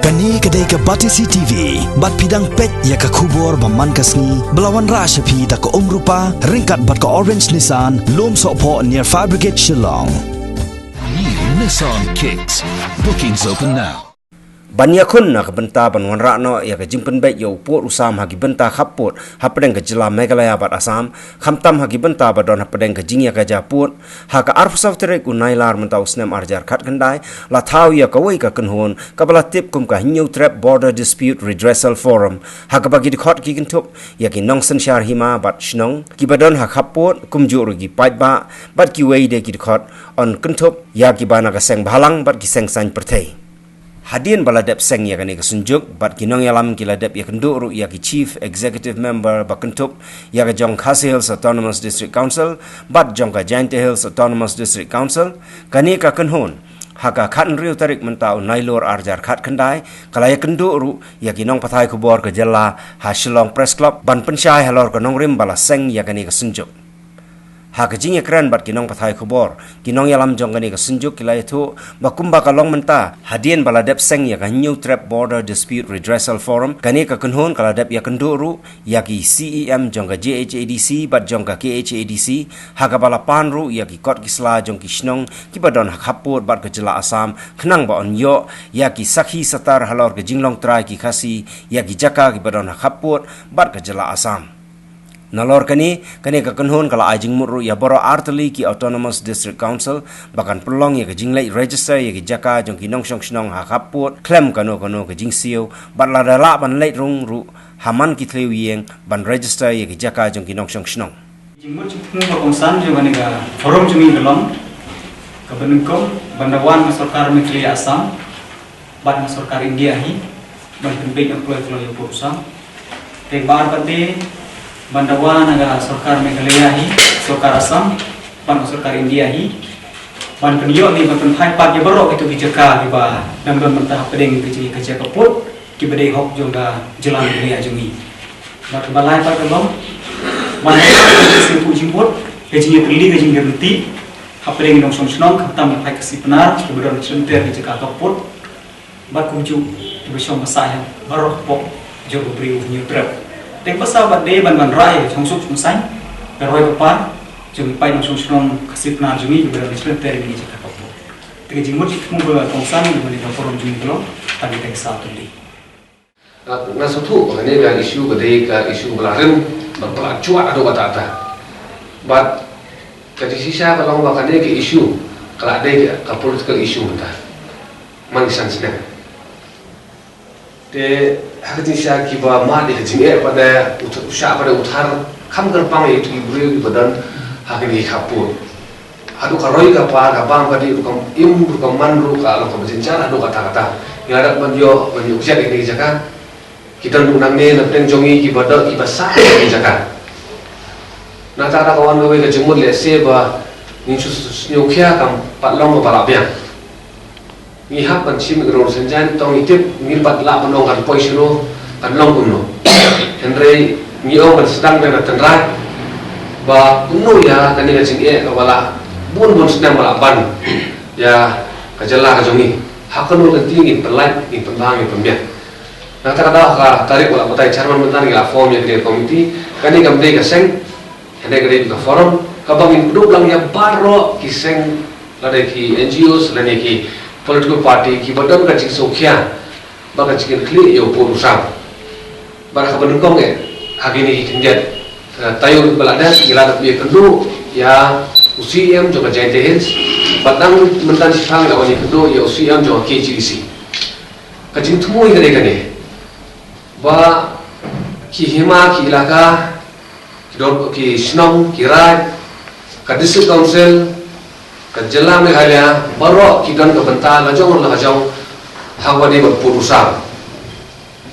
Kani kedai ke Batisi TV, bat pidang pet ya ke kubur baman kasni, belawan rashapi tak ke rupa, ringkat bat ke Orange Nissan, lom sokpo near Fire Brigade Shillong. New Nissan Kicks. Bookings open now. Banyakun nak benta banwan rakno ya ke jimpen baik ya upur usam hagi benta khaput hapedeng ke jela Meghalaya bat Assam khamtam hagi benta badon hapedeng ke jingya ke Japur haka arfusav terek unailar mentau snem arjar khat kendai la thau ya kawai ka kenhon kabala tip kum ka new trap border dispute redressal forum haka bagi dikhot ki kentup ya ki nongsen shar hima bat shnong ki badon ha khaput kum jur gi pait ba bat ki wei de ki dikhot on kentup ya ki bana ka seng bhalang bat ki seng san perthei Hadian baladep seng ya kani kesunjuk bat kinong yalam kiladep ya kenduk ru ya ki chief executive member bakentup ya ke jong Khasi Hills Autonomous District Council bat jong ka Jaintia Hills Autonomous District Council kani ka kenhon haka khan riu tarik mentau nailor arjar khat kendai kala ya kenduk ru ya kinong pathai kubor ke jela ha Shillong Press Club ban pensyai halor kenong rim bala seng ya kani kesunjuk hak jing ekran bat kinong pathai khobor kinong yalam jong kani kesunjuk kilai thu bakumba kalong menta hadian baladep seng ya ka new trap border dispute redressal forum kani ka kenhon kaladep ya kenduru ya ki CEM jong ka JHADC bat jong ka KHADC hak bala panru ya ki kot kisla jong ki shnong ki badon hak hapur bat ke jela Assam khnang ba on yo ya ki sakhi satar halor ke jinglong trai ki khasi ya ki jaka ki badon hak hapur bat ke jela Assam Nalor kani ka kenhon kala ajing muru ya boro arteli ki Autonomous District Council bahkan pelong ya ke jinglai register ya ke jaka jong ki nong shong shnong ha khaput klem kano ke jing sio bat la dala ban leit rung ru haman ki thleu yeng ban register ya ke jaka jong ki nong shong shnong jingmut chukmu ba kongsan je bani ga forum jumi gelong ka benengkom bandawan masarkar Meghalaya Assam bat masarkar India hi ban penbek employ flow ya pusam te bar pate Bandawan aga sarkar Meghalaya hi, sarkar Assam, ban sarkar India hi, ban penyo ni ban penhai pat ye berok itu bijaka di ba dan ban mentah pedeng kerja kaput ki bedai hok jongga jalan Meghalaya jungi. Bat balai pat kelom, ban simpu jimbut, kejinya terli kejinya berhenti, hapedeng nong song snong khatam hai kasi penar, kemudian center kerja kaput, bat kunju di besom masaya berok pok jogo priu new trap. Teng pasal bat de ban rai chongsuk chongsai beroi papan jumi pai nong song kasip na jumi juga dispen teri ni jaka papu tege jimut ikmu ba tongsan ni mani forum jumi lo tadi tek satu di na sotu ngane ga isu gede ka isu belarim berpelak cuak ado kata but kadi sisa kalau bakane ke isu kala de ka political issue ta manisan sene te hakati sya ki ba ma de jinge pada usha pada uthar kham gar pang itu ibu badan hakini khapur adu karoi ka pa ka bang ka di kam im ka man ru ka lo ka bicara adu kata-kata ngada banjo usia ini jaka kita nang ne na teng jongi ki bada ki basa ki jaka na ta kawan we ka jumur le se ba ni su nyokya kam patlong ba lapya ni hap ban sim gro senjan tong itip ngir bat la panong kan poisino kan long kuno henry ni ong ban sedang na tenrai ba kuno ya kan ni jing e wala bun sedang balaban ya kajala ka jongi hakano kan tingin pelai ni pendang ni pembia na ta kada ka tarik wala batai chairman mentan ni la form ya di komiti kan ni gamde ka seng hene gre ka forum ka bangin duk lang ya baro ki seng lade ki NGOs lade ki political party ki badam ka chik sokhya baka chikin kli yo purusam bara ka banung kong hagini kinjet tayo balada gila bi kendu ya UCM jo ka Jaintia Hills badang mentan sifang la wani kendu ya UCM jo KGDC ka jing thumoi gane gane ba ki hima ki ilaka ki shnong ki rai ka district council kajala Meghalaya baro kidan ka banta lajong la hajong hawani ba purusam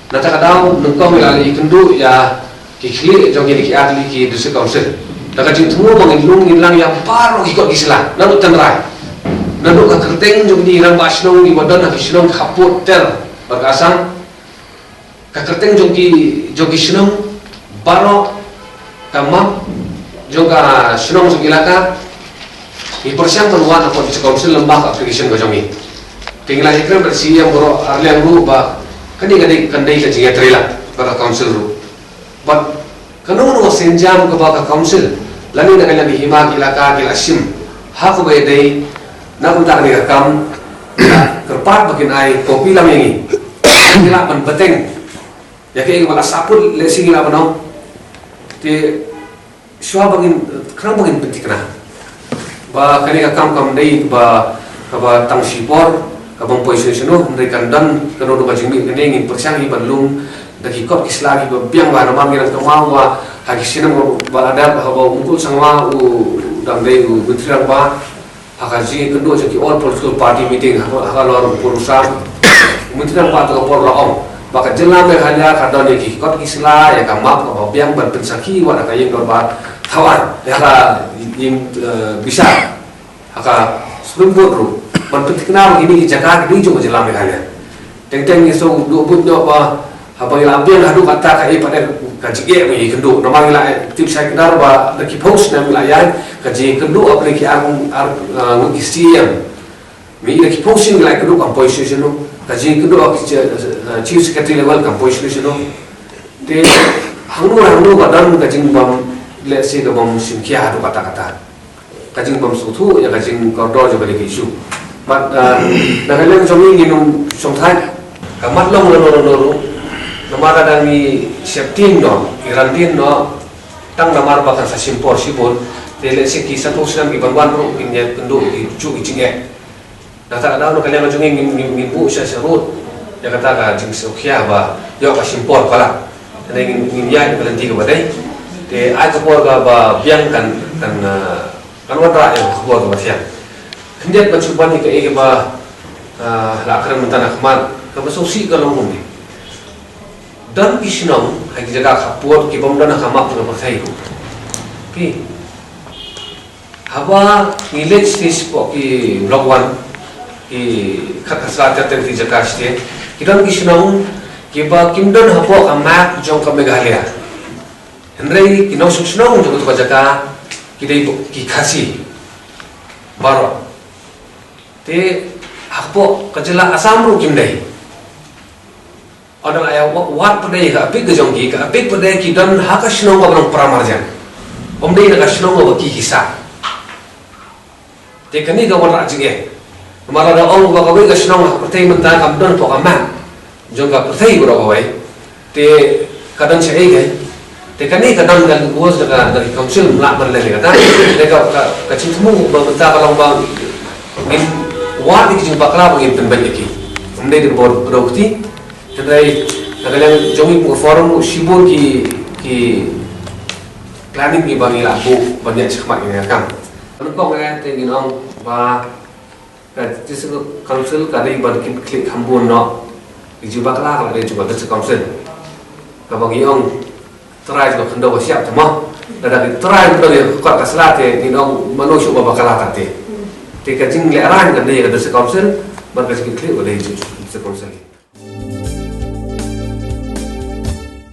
nata kadau nungko milali kendu ya kikli jong ki atli ki district council daga jing thumo bang ilung inlang ya baro ki ko isla nanu tanrai nanu ka kerteng jong ni rang basnong ni badan ha kisnong khaput ter bagasang ka kerteng jong ki snong baro kamam jong ka snong jong ilaka Ini persiang penuan apa di council lembah application gojongi. Tinggal ikram bersih yang boro arliang ru ba kan dei ka jinga trela ka council ru but kanu no senjam ka ba ka council lani na kala hima ilaka kila sim ha ko be dei na kun ta ni kam kerpat bakin ai kopi lam yangi kila man beteng ya ke mala sapul le singila banau te shwa bagin kram bagin petikna ba kani ka kam dei ba tang sipor ka bang position no ndai kan dan kanu do bajing ni ngin persang hi balung daki kot islagi ba biang ba namang ngira kamawa hagi sinam ba ada ba ungkul sangwa u dang dei u betrang ba hakaji kedua jadi all political party meeting hakalor urusan kementerian pak atau por laong maka jelam hanya kadon iki kot isla ya kamap ka biang ban pensaki wa ka yeng dorba tawan ya ka yang bisa haka sebelum ru ban pentikna ini jaga di jo jelam hanya teng iso do but do ba apa yang ambil hadu kata kai pada kaji ke kendu namang la tip saya kedar ba daki post na wilayah kaji kendu apa lagi ngisi yang mi daki posting la kendu composition no kaji kendu chief secretary level composition no te hangnu badan kaji bam let's say bam simkia hadu kata kaji bam sutu ya kaji kordo jo bagi isu but nagalang jomi nginum somthai kamat long lo namara dami septim no irantin no tang namar bakan sa simpor sibol tele siki satu sedang ibanwan ro inya kendu di cu icingge data ada no kalian jungin ngimbu sa serut ya kata ka jing sokhia ba yo ka simpor kala tene ngin ya berhenti ke badai te ai ka por ga ba biang kan watra ya khobor ga basia hendak mencuba ni ke ba la akran mentana khman ka basosi ka long ni dan isnong hagi jaga kapur ki bomdana kamak na pakai ko pi haba village this po ki block 1 ki khakasla te ti jaga ste kidan isnong ki ba kimdon hapo kamak jong ka meghalaya henrei kinong susnong jo to jaga kidai ki khasi baro te hapo kajela asam ru kimdai orang ayah wat pada ika apik kejongki ika apik pada kidan haka sinong abang pramarjan omdei nak sinong abang kihisa te kani ka warna jige mara da ong ba ka sinong pertai mentang kamdon pokama jongka pertai bro kawai te kadang saya gai te kani kadang dan bos dari council melak berlele kata te ka cintmu ba mentang kalau bang min wat iki jumpa kala bangin penbaik iki omdei di bro Kedai kalian jomi forum sibuk ki planning ki bagi lagu banyak semak ini kan. Kalau kau kan tengin orang bah jadi council kali bagi klik hambun no dijubah lah kalau dia coba ke council. Kalau bagi orang try juga hendak siap semua. Dan try juga dia kuat keselat ni orang manusia bakal latih. Jika jing leran kan dia ke council bagi klik boleh council.